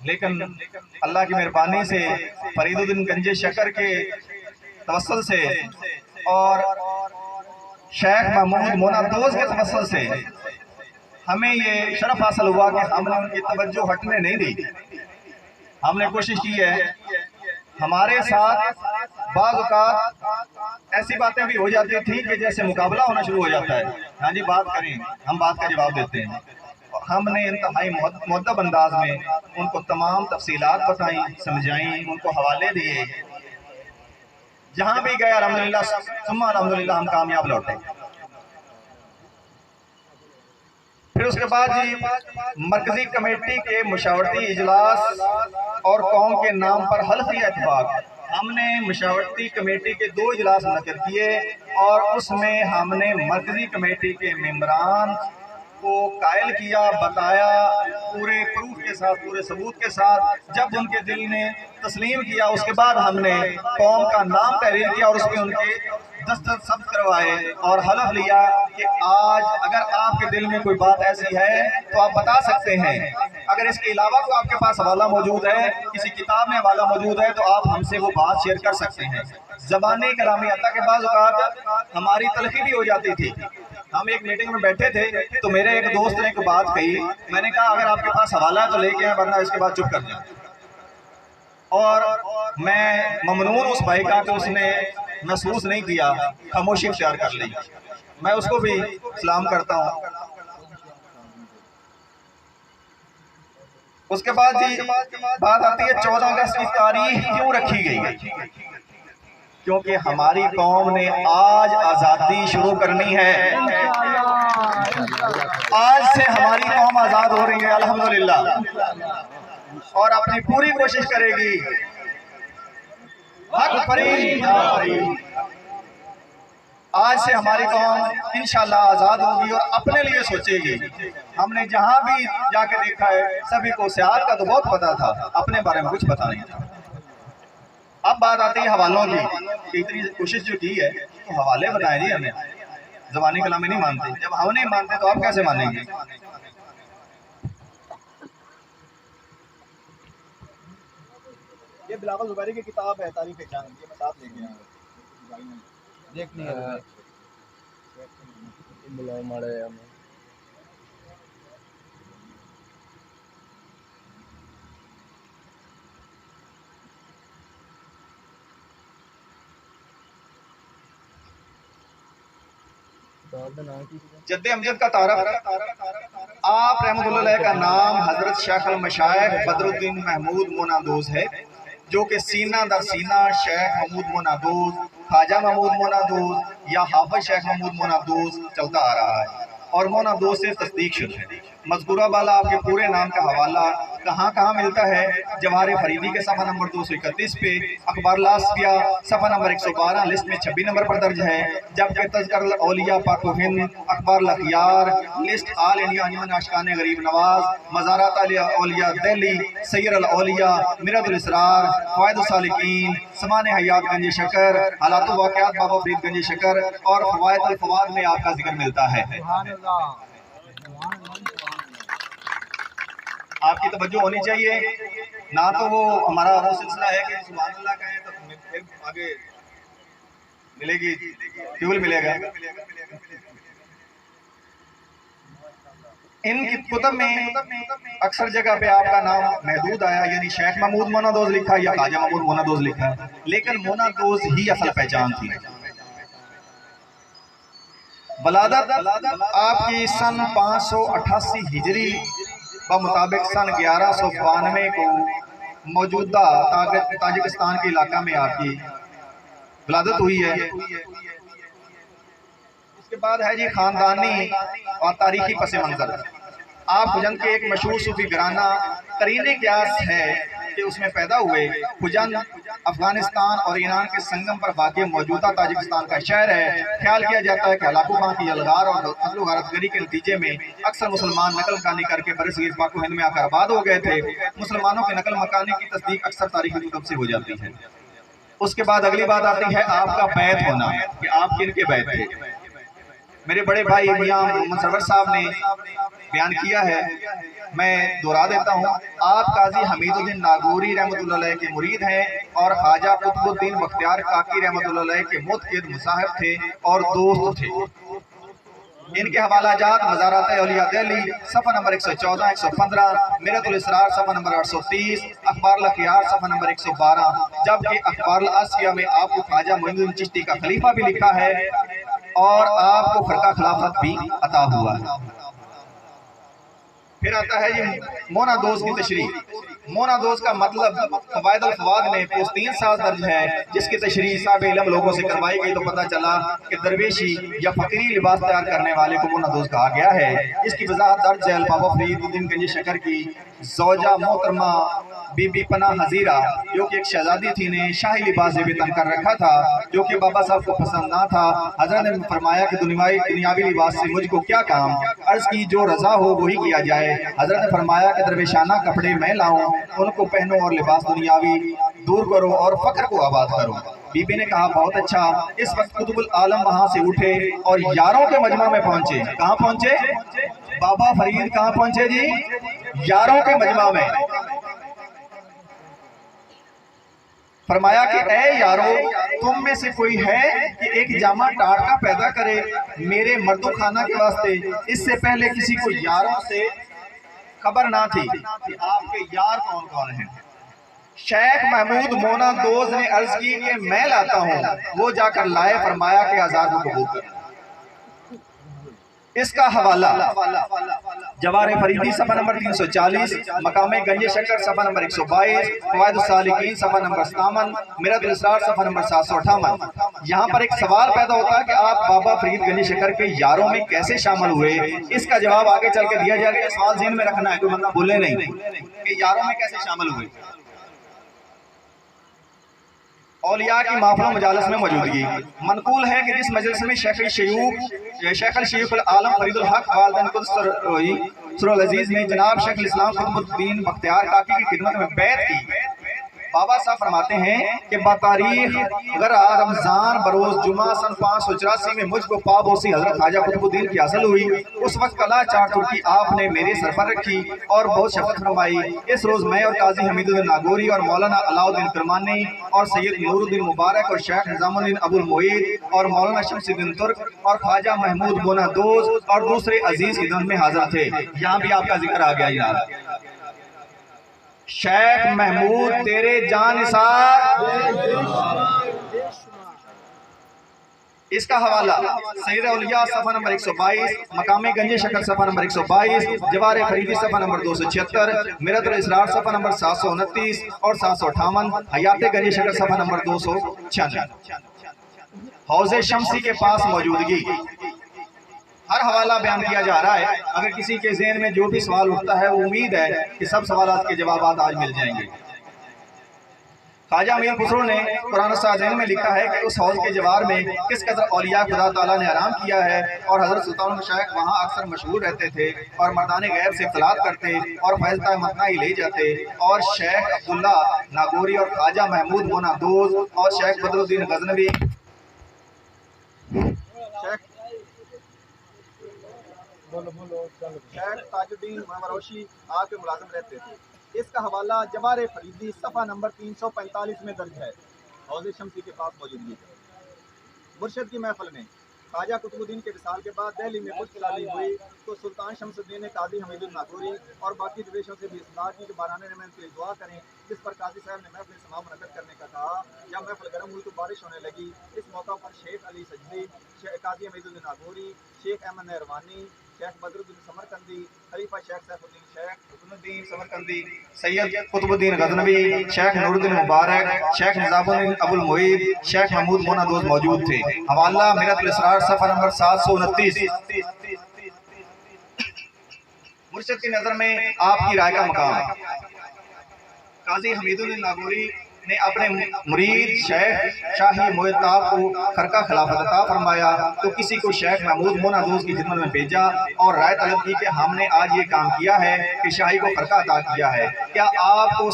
लेकिन अल्लाह की मेहरबानी से फरीदुद्दीन गंजे शकर के तवस्सुल से और शेख महमूद मोनादोज के तवस्सुल से हमें ये शरफ हासिल हुआ कि हमने उनकी तवज्जो हटने नहीं दी। हमने कोशिश की है, हमारे साथ बाज़ औक़ात ऐसी बातें भी हो जाती थी कि जैसे मुकाबला होना शुरू हो जाता है, हाँ जी बात करें, हम बात का जवाब देते हैं। हमने इंतहाई मुअद्दब अंदाज में उनको तमाम तफसीलात बताई, समझाई, उनको हवाले दिए। जहाँ भी गए अल्हम्दुलिल्लाह सुम्मा अल्हम्दुलिल्लाह हम कामयाब लौटे। फिर उसके बाद जी मरकजी कमेटी के मुशावरती इजलास और कौम के नाम पर हल्फी इत्तेफाक, हमने मुशावरती कमेटी के 2 इजलास मुनक्किद किए और उसमें हमने मरकजी कमेटी के मेंबरान को कायल किया, बताया पूरे प्रूफ के साथ, पूरे सबूत के साथ। जब उनके दिल ने तस्लीम किया उसके बाद हमने कौम का नाम तहरीर किया और उसमें उनके दस्तखत सब्त करवाए और हलफ लिया कि आज अगर आपके दिल में कोई बात ऐसी है तो आप बता सकते हैं। अगर इसके अलावा कोई आपके पास हवाला मौजूद है, किसी किताब में हवाला मौजूद है, तो आप हमसे वो बात शेयर कर सकते हैं। ज़बानी कलामी अता के बाज़ औक़ात हमारी तलखी भी हो जाती थी। हम एक मीटिंग में बैठे थे तो मेरे एक दोस्त ने एक बात कही, मैंने कहा अगर आपके पास हवाला है तो लेके आए वरना इसके बाद चुप कर जाए। और मैं ममनून उस भाई का कि उसने महसूस नहीं किया, खामोशी इख्तियार कर ली। मैं उसको भी सलाम करता हूँ। उसके बाद जी बात आती है 14 अगस्त की तारीख क्यों रखी गई? क्योंकि हमारी कौम ने आज आज़ादी शुरू करनी है। आज से हमारी कौम आज़ाद हो रही है अल्हम्दुलिल्लाह, और अपनी पूरी कोशिश करेगी। हक फरीद आज से हमारी कौम इंशाल्लाह आज़ाद होगी और अपने लिए सोचेगी। हमने जहाँ भी जाके देखा है सभी को सियाल का तो बहुत पता था, अपने बारे में कुछ पता नहीं था। अब बात आती है हवालों की। इतनी कोशिश जो की है तो हवाले बताए जी हमें, ज़बानी कलामी नहीं मानते। जब हम नहीं मानते तो आप कैसे मानेंगे? ये बिलावल ज़ुबैरी की किताब है तारीख जान, ये मैं साथ लेके आया हूं, देखनी है। बुलाओ मारे हमें। जद्दे अमजद का तारफ, आप रहमतुल्लाह का नाम हजरत शेख अल मशाइख बदरुद्दीन महमूद मोनादोज है, जो कि सीना दर सीना शेख महमूद मोनादोज, ख्वाजा महमूद मोनादोज या हाफिज शेख महमूद मोनादोज चलता आ रहा है और मोनादोज से तस्दीक शुदा है। मज़कूरा वाला आपके पूरे नाम का हवाला कहाँ कहाँ मिलता है? जवाहर फरीदी के सफ़ा नंबर 231 पे, अखबार लास्फिया सफ़ा नंबर 112 लिस्ट में 26 नंबर पर दर्ज है। जबकि तज़किरल औलिया पाको हिंद, अखबार लखियार लिस्ट आल इंडिया अंजुमन आशिकान गरीब नवाज, मज़ारात औलिया दिल्ली, सैयर अल औलिया, मिरदुल इसरार, फ़वाइदुस सालिकीन, समान हयात गंज शकर, हालात वाक़ियात बाबा फरीद गंज शकर और फ़वाइदुल फ़वाद में आपका जिक्र मिलता है। आपकी तवज्जो होनी चाहिए ना, तो वो हमारा वो सिलसिला है कि सुभान अल्लाह कहें तो फिर आगे मिलेगी, फ्यूल मिलेगा। इन कुतुब में अक्सर जगह पे आपका नाम महदूद आया, यानी शेख महमूद मोनादोज लिखा या ख्वाजा महमूद मोनादोज लिखा, लेकिन मोनादोज ही असल पहचान थी। वलादत आपकी सन 588 हिजरी व मुताबिक सन 1192 को मौजूदा ताजिकिस्तान के इलाका में आपकी वलादत हुई है। उसके बाद है जी खानदानी और तारीखी पस मंजर। आप हुजन के एक मशहूर सूफी घराना करीने क्यास है कि उसमें पैदा हुए। हुजन अफगानिस्तान और ईरान के संगम पर वाक़ मौजूदा ताजिकिस्तान का शहर है। ख्याल किया जाता है कि हलाकू खां की अलगार और गारतगरी के नतीजे में अक्सर मुसलमान नकल मकानी करके बरसगीर पाक हिंद में आकर आबाद हो गए थे। मुसलमानों के नकल मकानी की तस्दीक अक्सर तारीखी कुतुब से हो जाती है। उसके बाद अगली बात आती है आपका बैत होना, कि आप किन के बैत थे। मेरे बड़े भाई मियां मोहम्मद सरवर साहब ने बयान किया है, मैं दोहरा देता हूँ। आप काजी हमीदुद्दीन नागौरी रहमतुल्लाह अलैह के मुरीद हैं और ख्वाजा कुतुबुद्दीन बख्तियार काकी रहमतुल्लाह अलैह के मुतक़िद मुसाहिब थे और दोस्त थे। इनके हवाला जात मज़ारात औलिया दिल्ली सफ़ा नंबर 114, 115, मिरतुल इसरार सफ़ा नंबर 830, अखबार लखियार सफ़ा नंबर 112, जबकि अखबार आसिया में आपको ख्वाजा मोइनुद्दीन चिश्ती का खलीफा भी लिखा है और आपको फरका खिलाफत भी अता हुआ है। फिर आता है ये मोना दोज की तशरीह। मोना दोज का मतलब फवायद अल फवाद में पोस्तीन साल दर्ज है, जिसकी तशरीह साहब इल्म लोगों से करवाई गई तो पता चला कि दरवेशी या फकीरी लिबास तैयार करने वाले को मोना दोज कहा गया है। इसकी वजाहत दर्ज है बाबा फरीदुद्दीन गंजी शकर की ज़ौजा मोहतरमा बीबी पना हजीरा, जो कि एक शहजादी थी, ने शाही लिबास भी तन कर रखा था, जो कि बाबा साहब को पसंद ना था। हजरत ने फरमाया कि दुनियावी लिबास से मुझको क्या काम, अर्ज की जो रजा हो वही किया जाए। हजरत ने फरमाया कि दरवेशाना कपड़े मैं लाऊं, उनको पहनो और लिबास दुनियावी दूर करो और फक्र को आबाद करो। बीबी ने कहा बहुत अच्छा। इस वक्त कुतुबुल आलम वहां से उठे और यारों के मजमा में पहुंचे। कहाँ पहुंचे? बाबा फरीद कहाँ पहुंचे जी? यारों के मजमा में। फरमाया कि ए यारो, तुम में से कोई है कि एक जामा टाटका पैदा करे मेरे मर्दो खाना के वास्ते? इससे पहले किसी को यारों से खबर ना थी कि आपके यार कौन कौन हैं। शेख महमूद मोना दोज ने अर्ज की कि मैं लाता हूँ, वो जाकर लाए। फरमाया कि आजाद को कबूल कर। इसका हवाला जवारे फरीदी सफा नंबर 340, मकामे गंजे शकर सफा नंबर 122, फवायद सालिकीन सफा नंबर 57, मिरतुल इसरार सफा नंबर 758। यहाँ पर एक सवाल पैदा होता है कि आप बाबा फरीद गंजे शकर के यारों में कैसे शामिल हुए। इसका जवाब आगे चल के दिया जाएगा। सवाल ज़हन में रखना है, कोई मतलब भूले नहीं कि यारों में कैसे शामिल हुए। औलिया की महफिल मजालिस में मौजूदगी। मनकूल है कि जिस मजलिस में शेख शयूख आलम फरीदुल हक वालिदैन कुद्दुस अजीज ने जनाब शेख इस्लाम कुतुबुद्दीन बख्तियार काकी की खिदमत में बैत की, बाबा साहब फरमाते हैं कि बातारीख रमजान बरोज जुमा सन 584 में मुझको पाबोसी हजरत ख्वाजा कुतुबुद्दीन की हासिल हुई। उस वक्त कला चार तुर्की आपने मेरे सर पर रखी और बहुत शफकत फरमाई। इस रोज मैं और काजी हमीदुद्दीन नागौरी और मौलाना अलाउद्दीन करमानी और सैयद नूरुद्दीन मुबारक और शेख निजामुद्दीन अबुल मोईद और मौलाना शमसुद्दीन तुर्क और ख्वाजा महमूद मोना दोज और दूसरे अजीज की खिदमत में हाजिर थे। यहाँ भी आपका जिक्र आ गया यार। शेख महमूद तेरे जानिसार। इसका हवाला सैयद औलिया सफा नंबर 122, मकामे गंजे शकर सफा नंबर 122, जवारे फरीदी सफा नंबर 276, मिरतुल इसरार सफा नंबर 729 और 758, हयाते गंजे शकर सफा नंबर 296। हौज़े शमसी के पास मौजूदगी। हर हवाला बयान किया जा रहा है। अगर किसी के ज़हन में जो भी सवाल उठता है, वो उम्मीद है कि सब सवालात के जवाब आज मिल जाएंगे। ख्वाजा मीर खुसरो ने कुरान साज़ीन में लिखा है कि उस हौज़ के जवार में किस कदर औलिया खुदा ताला ने आराम किया है और हज़रत सुल्तान मशाइख वहाँ अक्सर मशहूर रहते थे और मर्दाने गैब से इख्तिलात करते और फैज़ता मतना ही ले जाते। और शेख अब्दुल्ला नागौरी और ख्वाजा महमूद मोना दोज और शेख बदरुद्दीन गज़नवी शेख ताजुद्दीन ममरोशी आपके मुलाजिम रहते थे। इसका हवाला जवारे फरीदी सफ़ा नंबर 345 में दर्ज है। हौज़े शमसी के पास मौजूदगी। मुर्शिद की महफिल में ख्वाजा कुतुबुद्दीन के विसाल के बाद दिल्ली में मुश्किल हुई तो सुल्तान शमसुद्दीन ने काजी हमीदुद्दीन नागौरी और बाकी दरवेशों से भी इस्लाह की कि बाराने रहमत के लिए दुआ करें। जिस पर काजी साहब ने महफिल समाअत मुनक़्क़िद करने का कहा। जब महफिल गर्म हुई तो बारिश होने लगी। इस मौका पर शेख अली सजदी, काजी हमीदुद्दीन नागौरी, शेख अहमद नहरवानी, शेख बदरुद्दीन समरकंदी, खलीफा शेख सैफुद्दीन शेख हुसनुद्दीन समरकंदी, सैयद कुतुबुद्दीन गज़नवी, शेख नूरुद्दीन मुबारक, शेख निजामुद्दीन अबुल मोईद, शेख महमूद मोना दोज मौजूद थे। हवाला मिरतुल इसरार सफ़ा नंबर 729। मुर्शिद की नज़र में आपकी राय का मकाम। काजी हमीदुद्दीन नागौरी ने अपने मुरीद शेख शाही मोहताब को खरका खिलाफत अता फरमाया तो किसी को शेख महमूद मोना दोज की खिदमत में भेजा और राय तलब की कि हमने आज ये काम किया है कि शाही को खरका अता किया है, क्या आपको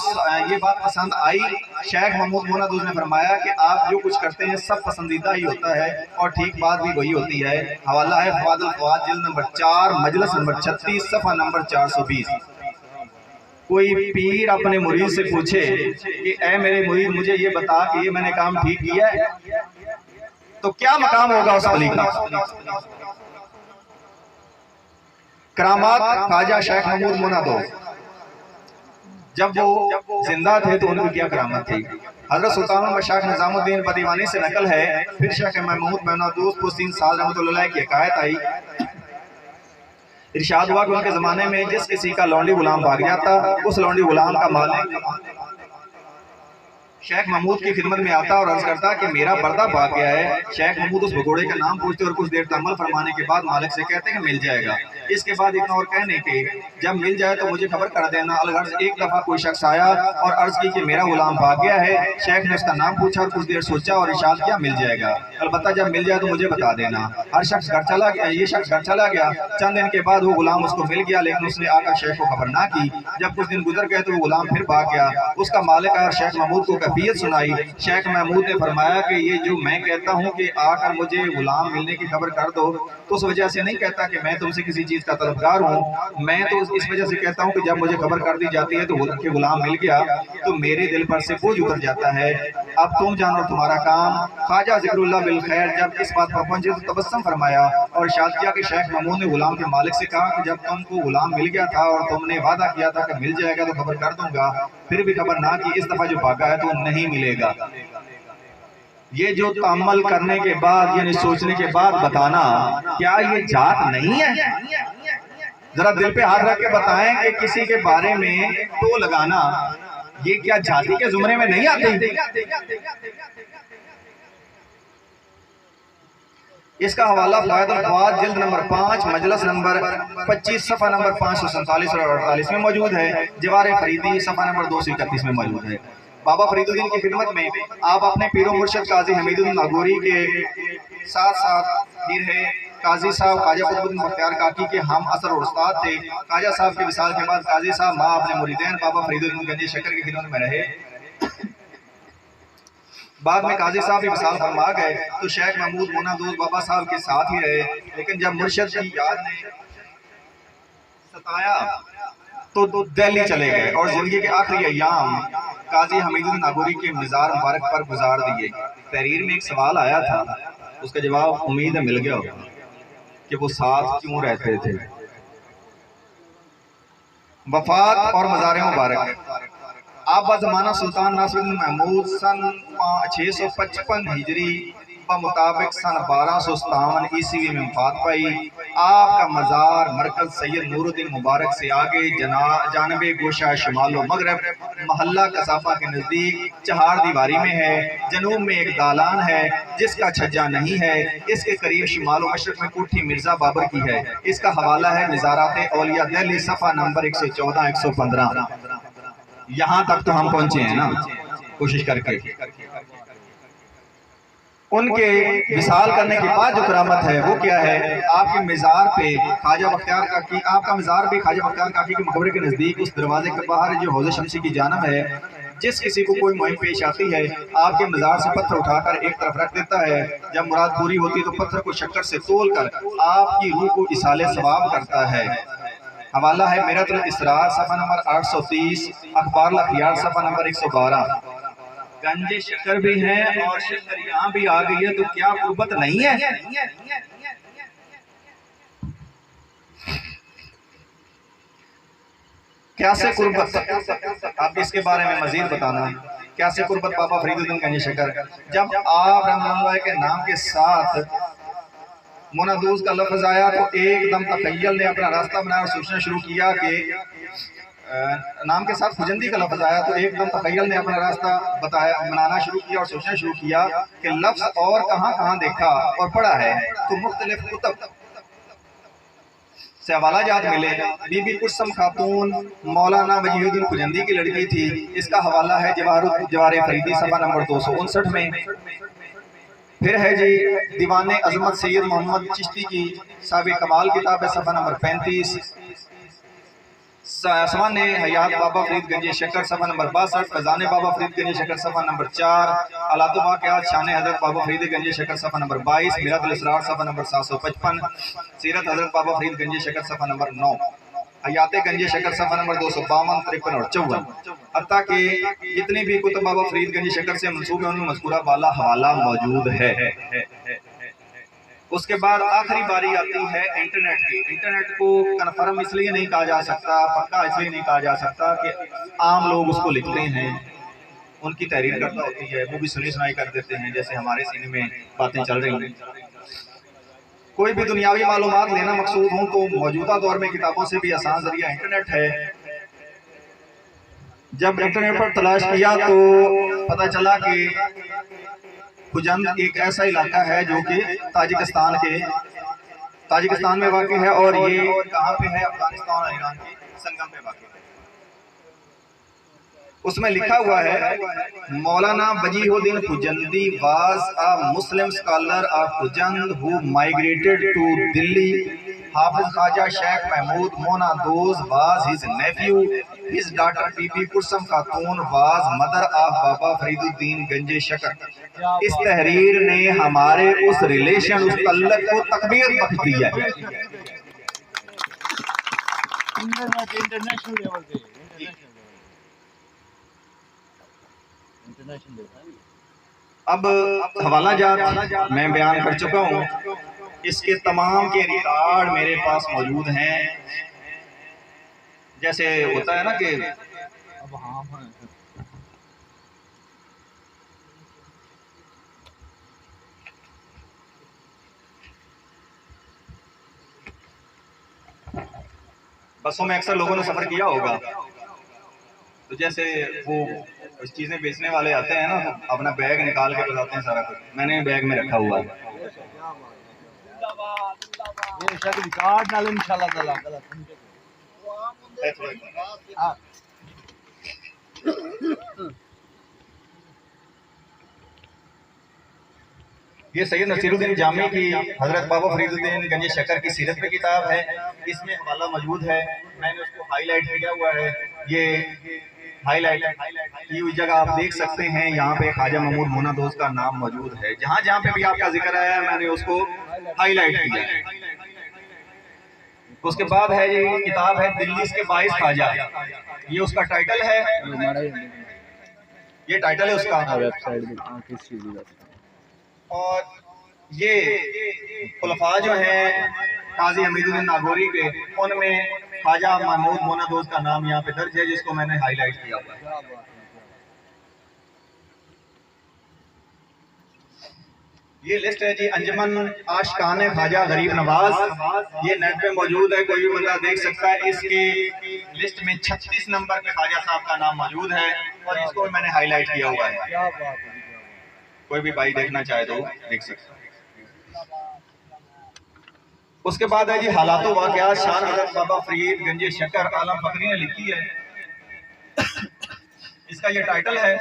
ये बात पसंद आई? शेख महमूद मोनादूज ने फरमाया कि आप जो कुछ करते हैं सब पसंदीदा ही होता है और ठीक बात भी वही होती है। हवाला है फवादुल फवाद जिल्द नंबर 4 मजलिस नंबर 36 सफ़ा नंबर 420। कोई पीर अपने मुरीद से पूछे कि ऐ मेरे मुरीद मुझे ये बता कि ये मैंने काम ठीक किया है, तो क्या मकाम होगा उस वली का? करामात ख्वाजा शेख महमूद मोनादूज जब वो जिंदा थे तो उनकी क्या करामत थी। हजरत सुल्तान मशाइख निजामुद्दीन बदीवानी से नकल है, फिर शेख महमूद मोनादूज को 3 साल रहमतुल्लाह की हकायत आई। इरशाद हुआ कि उनके ज़माने में जिस किसी का लौंडी गुलाम भाग जाता, उस लौंडी गुलाम का मालिक शेख महमूद की खिदमत में आता और अर्ज करता कि मेरा बर्दा भाग गया है। शेख महमूद उस भगोड़े का नाम पूछते और कुछ देर तअम्मुल फरमाने के बाद मालिक से कहते हैं कि मिल जाएगा। इसके बाद इतना और कहने के जब मिल जाए तो मुझे खबर कर देना। अलगर्ज एक दफ़ा कोई शख्स आया और अर्ज की कि मेरा गुलाम भाग गया है। शेख ने उसका नाम पूछा और कुछ देर सोचा और इरशाद किया मिल जाएगा, अलबत्ता जब मिल जाए तो मुझे बता देना। हर शख्स घर चला गया, ये शख्स घर चला गया। चंद दिन के बाद वो गुलाम उसको मिल गया, लेकिन उसने आकर शेख को खबर ना की। जब कुछ दिन गुजर गए तो वो गुलाम फिर भाग गया। उसका मालिक आया शेख महमूद को कैफियत सुनाई। शेख महमूद ने फरमाया कि ये जो मैं कहता हूँ कि आकर मुझे गुलाम मिलने की खबर कर दो, तो उस वजह से नहीं कहता कि मैं तुमसे किसी चीज का तलबगार हूँ। मैं तो इस वजह से कहता हूँ कि जब मुझे खबर कर दी जाती है तो गुलाम मिल गया तो मेरे दिल पर से बोझ उतर जाता है। अब तुम जानो तुम्हारा काम। ख्वाजा जिक्रुल्लाह बिल खैर जब इस बात पर पहुंचे तो तबस्सुम फरमाया और इरशाद किया कि शेख महमूद ने गुलाम के मालिक से कहा कि जब तुमको गुलाम मिल गया था और तुमने वादा किया था कि मिल जाएगा तो खबर कर दूंगा, फिर भी खबर ना की, इस दफा जो भागा है तो नहीं मिलेगा। ये जो तअम्मुल करने के बाद यानी सोचने के बाद बताना, क्या ये जात नहीं है? जरा दिल पे हाथ रख के बताएं कि किसी के बारे में तो लगाना ये क्या जाति के जुमरे में नहीं आती? इसका हवाला फवाइदुल फवाद जिल्द नंबर 5 मजलिस नंबर 25 सफ़ा नंबर 547 और 48 में मौजूद है। जवारे फरीदी सफ़ा नंबर 231 में मौजूद है। बाबा फरीदुद्दीन की खिदमत में आप अपने पीरो मुर्शिद काजी हमीदुद्दीन नागौरी के साथ साथ हीरे काजी साहब ख्वाजा कुतुबुद्दीन बख्तियार काकी के हम असर और उस्ताद थे। ख्वाजा साहब के विसाल के बाद काजी साहब माँ अपने मुरीदैन बाबा फरीदुद्दीन गंजी शक्कर की खिदमत में रहे। बाद में काजी साहब भी विसाल फरमा गए तो शेख महमूद मोनादूज बाबा साहब के साथ ही रहे, लेकिन जब मुर्शिद की याद ने सताया तो दिल्ली चले गए और जिंदगी के आखिरी अय्याम काजी हमीदुद्दीन नागौरी के मज़ार मुबारक पर गुजार दिए। तहरीर में एक सवाल आया था, उसका जवाब उम्मीद है मिल गया होगा कि वो साथ क्यों रहते थे। वफात और मज़ार मुबारक। आप ज़माना सुल्तान नासिरुद्दीन महमूद सन 655 हिजरी मुताबिक सन 1257 ईस्वी में वफात पाई। आपका मज़ार मरकज सैयद नूरुद्दीन मुबारक से आगे जानबे गोशा शिमालो मगरब महल्ला कसाफा के नज़दीक चहार दीवारी में है। जनूब में एक दालान है जिसका छज्जा नहीं है। इसके करीब शिमालो मशरक में कोठी मिर्जा बाबर की है। इसका हवाला है मिज़ारात औलिया दिल्ली सफ़ा नंबर 114-115। यहाँ तक तो हम पहुंचे हैं ना कोशिश करके। उनके विसाल करने के बाद जो करामत है वो क्या है? आपके मज़ार पे ख्वाजा बख्तियार काकी, आपका मज़ार भी ख्वाजा बख्तियार काकी के मकबरे के नज़दीक उस दरवाजे के बाहर जो हौज़ शमसी की जानब है, जिस किसी को कोई मुहिम पेश आती है आपके मज़ार से पत्थर उठाकर एक तरफ रख देता है। जब मुराद पूरी होती है तो पत्थर को शक्कर से तोल कर आपकी रूह को इसाले सवाब करता है। हवाला है मेरतुल इसरार सफ़ा नंबर 830, अखबार लखियार सफ़ा नंबर 112। गंजे शक्कर भी है और शक्कर यहाँ भी आ गई है तो क्या कुर्बत नहीं है? कैसे कुर्बत, आप इसके बारे में मजीद बताना। कैसे कुर्बत बाबा फरीदुद्दीन गंजे शक्कर? जब आप रहमतुल्लाह के नाम के साथ मोनादूज का लफ्ज आया तो एकदम तखय्युल ने अपना रास्ता बनाया और सोचना शुरू किया कि नाम के साथ खुजंदी का लफ्ज आया तो एकदम तखय्युल ने अपना रास्ता बनाना शुरू किया और सोचना शुरू किया कि लफ्ज और कहाँ कहाँ देखा और पढ़ा है तो मुख्तलिफ कुतुब से हवाला जात मिले। बीबी कुसम खातून मौलाना वजीहुद्दीन खुजंदी की लड़की थी। इसका हवाला है जवारे फरीदी सफ़ा नंबर 259 में। फिर है जी दीवाने अजमत सैयद मोहम्मद चिश्ती की साबिक़ कमाल किताब है सफ़ा नंबर 35। सामान हयात बाबा फरीद गंज शकर सफ़ा नंबर 62, फजान बाबा फरीद गंज शकर सफ़ा नंबर 4, अलातो वाक़यात शान हज़रत बाबा फरीद गंज शकर सफ़ा नंबर 22, मिरातुल इसरार सफ़ा नंबर 755, सीरत हज़रत बाबा फरीद गंज शकर सफ़ा नंबर 9, हयात गंज शकर सफ़ा नंबर 252, 53 और 54। हत्ता कि जितनी भी कुतुब बाबा फरीद गंज शकर से मंसूब है उनमें मज़कूरा बाला हवाला मौजूद है। उसके बाद आखिरी बारी आती है इंटरनेट की। इंटरनेट को कन्फर्म इसलिए नहीं कहा जा सकता, पक्का इसलिए नहीं कहा जा सकता कि आम लोग उसको लिखते हैं, उनकी तहरीर करता होती है, वो भी सुनी सुनाई कर देते हैं, जैसे हमारे सीने में बातें चल रही हैं। कोई भी दुनियावी मालूमात लेना मकसूद हो तो मौजूदा दौर में किताबों से भी आसान जरिया इंटरनेट है। जब इंटरनेट पर तलाश किया तो पता चला कि खुजंद एक ऐसा इलाका है जो कि ताजिकिस्तान में वाक़ है, और ये कहाँ पे है? अफगानिस्तान और ईरान के संगम पे वाक़ है। उसमें लिखा हुआ है, Maulana Wajihuddin Khujandi was a Muslim scholar of Khujand who migrated to Delhi. Hafiz Khwaja Sheikh Mahmood Monadoz was his nephew. His daughter Bibi Kusum Khatoon was mother of Baba Fariduddin Ganj Shakar. इस तहरीर ने हमारे उस रिलेशन, उस तल्लक को तकबीर बख्श दिया है। अब हवाला जात मैं बयान कर चुका हूँ, इसके तमाम के रिकॉर्ड मेरे पास मौजूद हैं। जैसे होता है ना कि बसों में अक्सर लोगों ने सफर किया होगा, तो जैसे वो कुछ चीजें बेचने वाले आते हैं ना, तो अपना बैग निकाल के बताते हैं सारा कुछ। मैंने बैग में रखा हुआ है। ये सैयद नसीरुद्दीन जामी की हजरत बाबा फरीदुद्दीन गंज शकर की सीरत पे किताब है। इसमें हवाला मौजूद है, मैंने उसको हाईलाइट किया हुआ है। ये हाईलाइट की हुई जगह आप देख सकते हैं, यहाँ पे ख्वाजा महमूद मोनादोज का नाम मौजूद है। जहाँ जहाँ पे भी आपका जिक्र आया है मैंने उसको हाईलाइट किया है। उसके बाद है ये किताब है दिल्ली के 22 ख्वाजा, ये उसका टाइटल है, ये टाइटल है उसका। और ये खुलफा जो हैं काजी हमीदुद्दीन नागौरी के, उनमें ख्वाजा महमूद मोनादोज का नाम यहाँ पे दर्ज है, जिसको मैंने हाईलाइट किया हुआ है। ये लिस्ट है जी अंजुमन आशिकान ख्वाजा गरीब नवाज, ये नेट पे मौजूद है, कोई भी बंदा देख सकता है। इसके लिस्ट में 36 नंबर पे ख्वाजा साहब का नाम मौजूद है, और इसको मैंने हाईलाइट किया हुआ है। कोई भी भाई देखना चाहे तो देख सकता है। उसके बाद है जी हालात वाक़यात शान हज़रत बाबा फरीद गंज शकर, आलम फकरी ने लिखी है। इसका ये टाइटल है,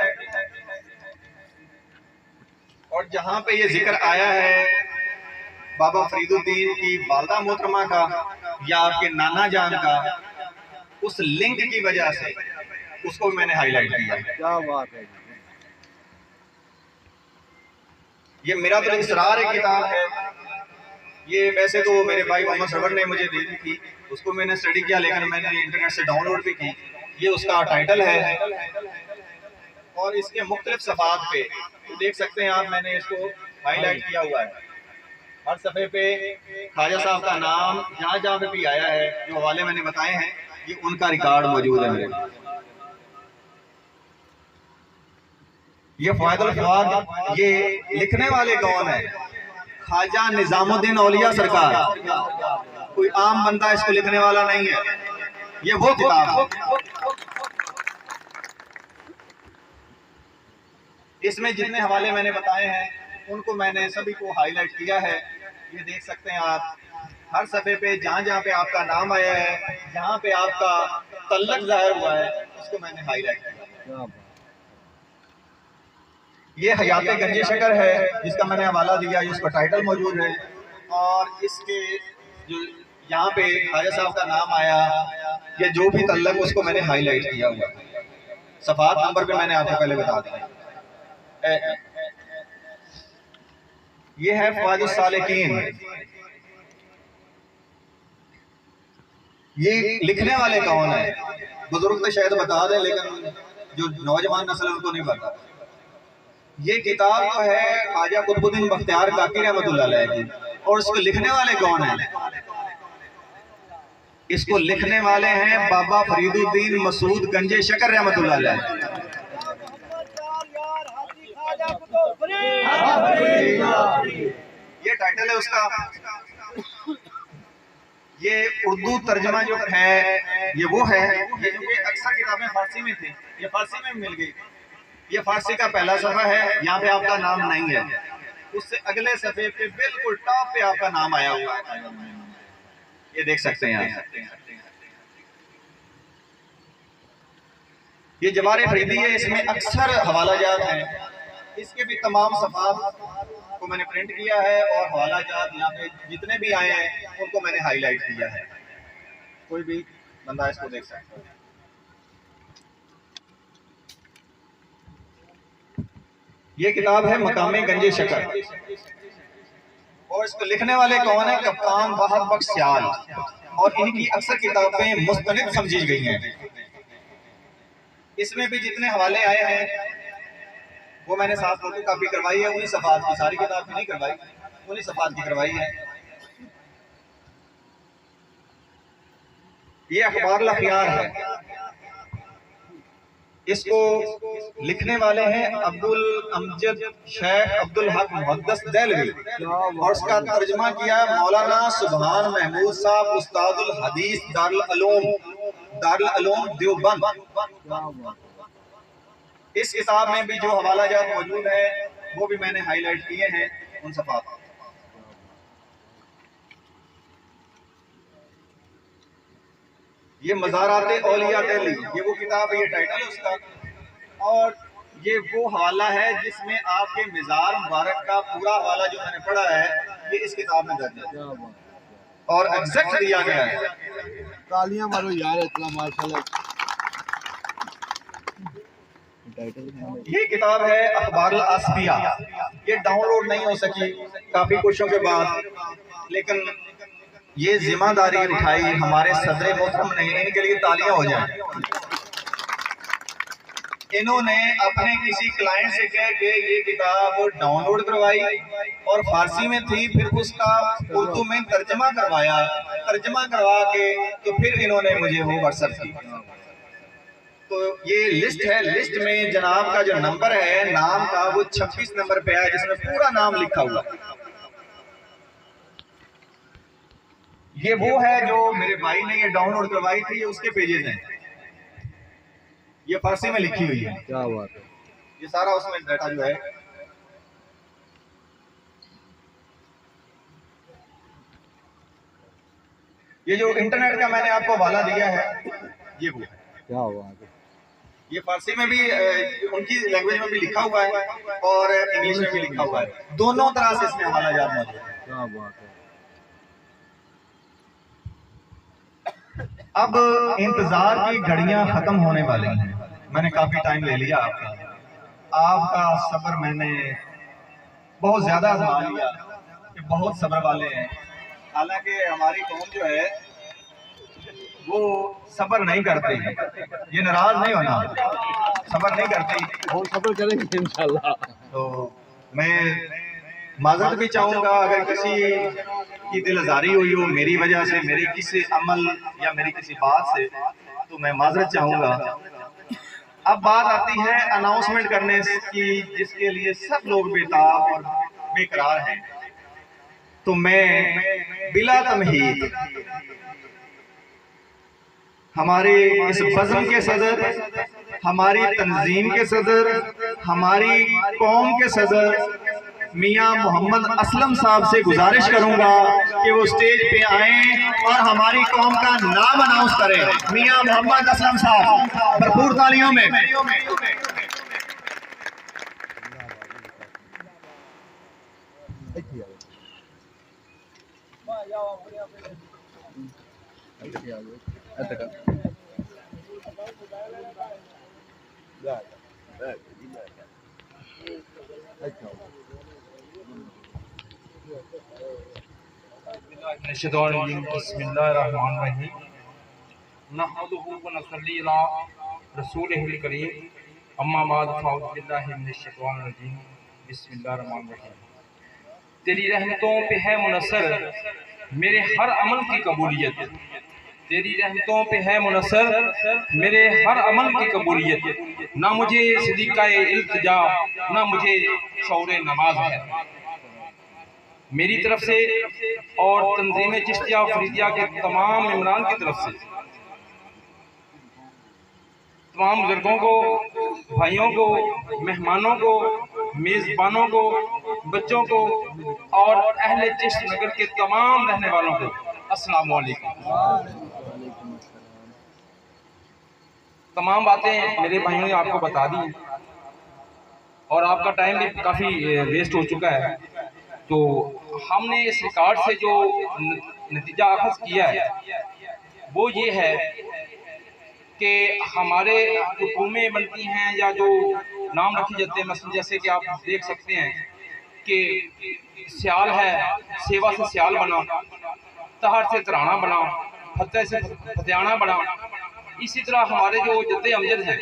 और जहां पे ये जिक्र आया है बाबा फरीदुद्दीन की वालदा मोहतरमा का या आपके नाना जान का, उस लिंक की वजह से उसको मैंने हाईलाइट किया है। क्या बात है। ये मिरातुल इसरार एक किताब है, ये वैसे तो मेरे भाई मोहम्मद सरवर ने मुझे दे दी थी, उसको मैंने स्टडी किया, लेकिन मैंने इंटरनेट से डाउनलोड भी की। ये उसका टाइटल है, और इसके मुख्तलिफ सफ़ात पे तो देख सकते हैं आप, मैंने इसको हाईलाइट किया हुआ है। हर सफ़े पे ख्वाजा साहब का नाम जहाँ जहाँ पे भी आया है, जो हवाले मैंने बताए हैं, ये उनका रिकॉर्ड मौजूद है मेरे पास। ये फ़वाइदुल फ़वाद, ये लिखने वाले कौन है? ख्वाजा निजामुद्दीन औलिया सरकार, कोई आम बंदा इसको लिखने वाला नहीं है। ये वो किताब है। इसमें जितने हवाले मैंने बताए हैं उनको मैंने सभी को हाईलाइट किया है। ये देख सकते हैं आप, हर सफ़े पे जहाँ जहाँ पे आपका नाम आया है, जहाँ पे आपका तल्लक ज़ाहिर हुआ है, उसको मैंने हाईलाइट किया। ये हयात गंज शकर है, जिसका मैंने हवाला दिया, उसका टाइटल मौजूद है। और इसके जो यहाँ पे ख्वाजा साहब का नाम आया, ये जो भी तल्लक उसको मैंने हाईलाइट किया हुआ है। सफात नंबर पे मैंने आपको पहले बता दिया। ये है फ़वाइदुस सालिकीन। ये लिखने वाले कौन है? बुजुर्ग तो शायद बता दें, लेकिन जो नौजवान नस्ल उनको नहीं पता। ये किताब जो है ख्वाजा कुतुबुद्दीन बख्तियार काकी रहमतुल्लाह अलैह की, और इसको लिखने वाले कौन है? इसको लिखने वाले हैं बाबा फरीदुद्दीन मसूद गंजे शकर रहमतुल्लाह अलैह। ये टाइटल है उसका। ये उर्दू तर्जमा जो है ये वो है, ये जो कि अक्सर किताबें फारसी में थी, ये फारसी में मिल गई। ये फारसी का पहला सफ़ा है, यहाँ पे आपका नाम नहीं है। उससे अगले सफ़े पे बिल्कुल टॉप पे आपका नाम आया हुआ है, ये देख सकते हैं आप। ये जवारे फरीदी है, इसमें अक्सर हवाला जात हैं। इसके भी तमाम सफ़ात को मैंने प्रिंट किया है, और हवाला जात यहाँ पे जितने भी आए हैं उनको मैंने हाईलाइट किया है। कोई भी बंदा इसको देख सकता है। ये किताब है मकामे गंजे शकर, और इसको लिखने वाले कौन है? कप्तान बहार बख्श सियाल, और इनकी अक्सर किताबें मुस्तनिद समझी गई हैं। इसमें भी जितने हवाले आए हैं वो मैंने साथ फोटो कापी करवाई है, उन्हीं सफ़ात की, सारी किताब की नहीं करवाई, उन्हीं सफ़ात की करवाई है। ये अखबार अल-अखयार है, इसको लिखने वाले हैं अब्दुल अमजद शेख अब्दुल हक मुहद्दिस देहलवी, और उसका तर्जमा किया मौलाना सुभान महमूद साहब उस्तादुल हदीस दारुल उलूम देवबंद। इस किताब में भी जो हवाला जात मौजूद है वो भी मैंने हाईलाइट किए हैं उन सफ़ात। ये मज़ारात औलिया दिल्ली, ये वो किताब है, ये टाइटल है उसका, और ये वो हवाला है जिसमें आपके मिज़ार मुबारक का पूरा हवाला जो मैंने पढ़ा है ये इस किताब में दर्ज है और एग्जैक्ट दिया गया है। तालियां मारो यार, इतना माशाल्लाह। ये किताब है अखबार अल-आसफिया। ये डाउनलोड नहीं हो सकी काफी कोशिशों के बाद, लेकिन ये जिम्मेदारी उठाई हमारे सदर मोहतरम ने, इनके लिए तालियां हो जाए। इन्होंने अपने किसी क्लाइंट से कह के ये किताब डाउनलोड करवाई, और फारसी में थी, फिर उसका उर्दू में तर्जमा करवाया, तर्जमा करवा के तो फिर इन्होंने मुझे वो व्हाट्सएप की। तो ये लिस्ट है, लिस्ट में जनाब का जो नंबर है नाम का वो 26 नंबर पे है, जिसमें पूरा नाम लिखा हुआ। ये वो है जो मेरे भाई ने ये डाउनलोड करवाई थी, ये उसके पेजेस हैं, ये फारसी में लिखी हुई है। क्या बात है, ये सारा उसमें डाटा जो है। ये जो इंटरनेट का मैंने आपको हवाला दिया है ये वो है। क्या बात है। ये फारसी में भी उनकी लैंग्वेज में भी लिखा हुआ है और इंग्लिश में भी लिखा हुआ है, दोनों तरह से इसमें हवाला जात मौजूद है। क्या बात है। अब इंतजार की घड़ियां खत्म होने वाली हैं। मैंने काफी टाइम ले लिया आपका सब्र मैंने बहुत ज्यादा आजमा लिया कि बहुत सब्र वाले हैं। हालांकि हमारी कौम जो है वो सब्र नहीं करते, ये नाराज नहीं होना, सब्र नहीं करते, और सब्र करेंगे इंशाल्लाह। तो मैं माजरत भी चाहूँगा अगर किसी की दिल आजारी हुई हो मेरी वजह से, मेरे किसी अमल या मेरी किसी बात से, तो मैं माजरत चाहूँगा। अब बात आती है अनाउंसमेंट करने की, जिसके लिए सब लोग बेताब और बेकरार हैं। तो मैं बिला तमहीद हमारे इस बज़्म के सदर, हमारी तंजीम के सदर, हमारी कौम के सदर मियां मोहम्मद असलम साहब से गुजारिश करूंगा कि वो स्टेज पे आएं और हमारी कौम का नाम अनाउंस करें। मियां मोहम्मद असलम साहब, भरपूर तालियों में। अच्छा बिस्मिल्लाहिर्रहमानिर्रहीम नहमदुहु व नसल्ली अला रसूलिहिल करीम अम्मा बाद फ़अऊज़ु बिल्लाहि मिनश शैतानिर रजीम बिस्मिल्लाहिर्रहमानिर्रहीम। तेरी रहमतों पे है मुनस्सर मेरे हर अमल की कबूलियत, तेरी रहमतों पे है मुनस्सर मेरे हर अमल की कबूलियत। ना मुझे सदीक़ाए इल्तिजा ना मुझे शौरे नमाज है। मेरी तरफ से और तंजीम चिश्तिया फरीदिया के तमाम इमरान की तरफ से तमाम बुजुर्गों को, भाइयों को, मेहमानों को, मेज़बानों को, बच्चों को और अहले चिश्त नगर के तमाम रहने वालों को अस्सलाम वालेकुम। तमाम बातें मेरे भाइयों ने आपको बता दी और आपका टाइम भी काफ़ी वेस्ट हो चुका है। तो हमने इस रिकॉर्ड से जो नतीजा अखज़ किया है वो ये है कि हमारे हुकूमें बनती हैं या जो नाम रखे जाते हैं, मसलन जैसे कि आप देख सकते हैं कि सियाल है, सेवा से सियाल बना, तहर से तराना बना, फतेह से फतेहाना बना। इसी तरह हमारे जो जद्दे अमजद हैं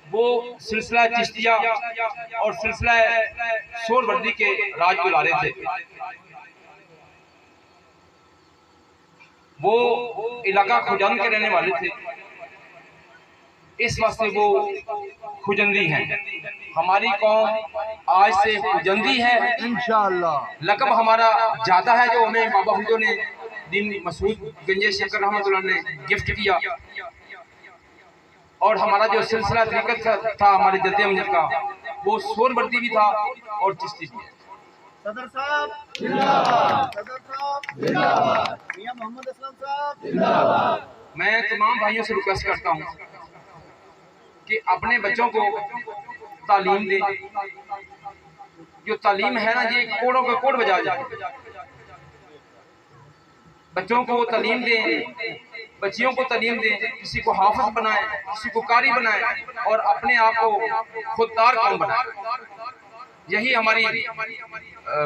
वो सिलसिला चिश्तिया और सिलसिला सोहरवर्दी के राजगुलारे थे। वो इलाका खुजंद के रहने वाले थे, इस वास्ते वो खुजंदी हैं। हमारी कौम आज से खुजंदी है इंशाअल्लाह। लक़ब हमारा जाता है जो हमें बाबा हुजो ने दीन मसूद गंजे शक्कर रहमतुल्लाह ने गिफ्ट किया। और हमारा जो सिलसिला तरीक़त था हमारे जद्दे अमजद का वो सोहरवर्दी भी था और चिश्ती भी। सदर साहब जिंदाबाद, सदर साहब जिंदाबाद, मियां मोहम्मद असलम साहब जिंदाबाद। मैं तमाम भाइयों से रिक्वेस्ट करता हूँ कि अपने बच्चों को तालीम दें। जो तालीम है ना, ये कोड़ों का कोड बजा जाए। बच्चों को तालीम दें, बच्चियों को तालीम दें, किसी को हाफिज बनाएं, किसी को कारी बनाएं और अपने आप को खुददार कौम बनाएं। यही हमारी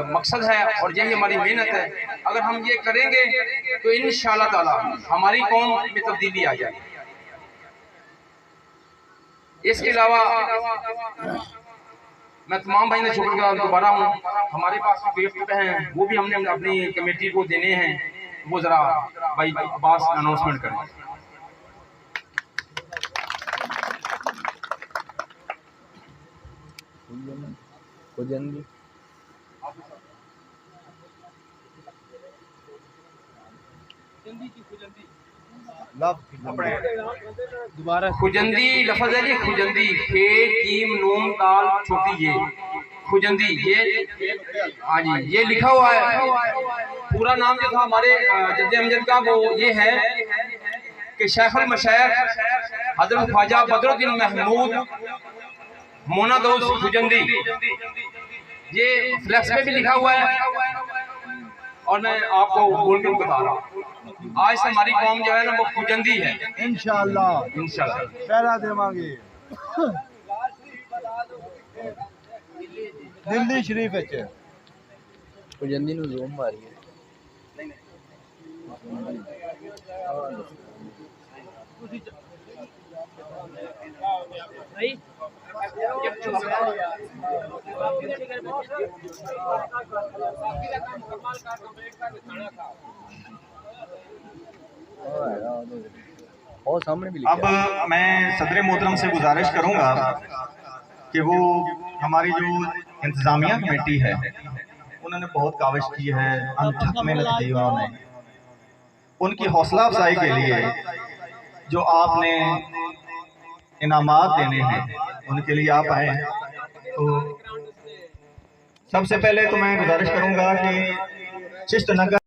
मकसद है और यही हमारी मेहनत है। अगर हम ये करेंगे तो इंशाअल्लाह ताला हमारी कौम में तब्दीली आ जाएगी। इसके अलावा मैं तमाम भाई ने शुक्रगुजार दोबारा हूँ। हमारे पास गिफ्ट हैं वो भी हमने अपनी कमेटी को देने हैं, वो जरा भाई अब्बास अनाउंसमेंट करें। खुजंदी दोबारा खुजंदी लफ्ज़ है जी, खुजंदी खे कीम नून ताल छोटी ये खुजंदी, ये हाँ जी ये लिखा हुआ है। पूरा नाम जो था हमारे जद्दे अमजद का वो ये है कि शेखुल मशाइख हजरत ख्वाजा बदरुद्दीन महमूद मोनादोस खुजंदी, ये फ्लैक्स पे भी लिखा हुआ है और मैं आपको बोल के बता रहा हूँ। आज से हमारी कौम जो है ना वो खुजंदी है इंशाअल्लाह। इंशाअल्लाह। पहरा देवांगे दिल्ली शरीफ विच खुजंदी नूं जोम मारी है। और सामने भी अब मैं सदर मोहतरम से गुजारिश करूंगा कि वो हमारी जो इंतजामिया कमेटी है उन्होंने बहुत काविश की है, अनथक मेहनत की उन्होंने, उनकी हौसला अफजाई के लिए जो आपने इनामात देने हैं उनके लिए आप आए। तो सबसे पहले तो मैं गुजारिश करूंगा कि चिश्त नगर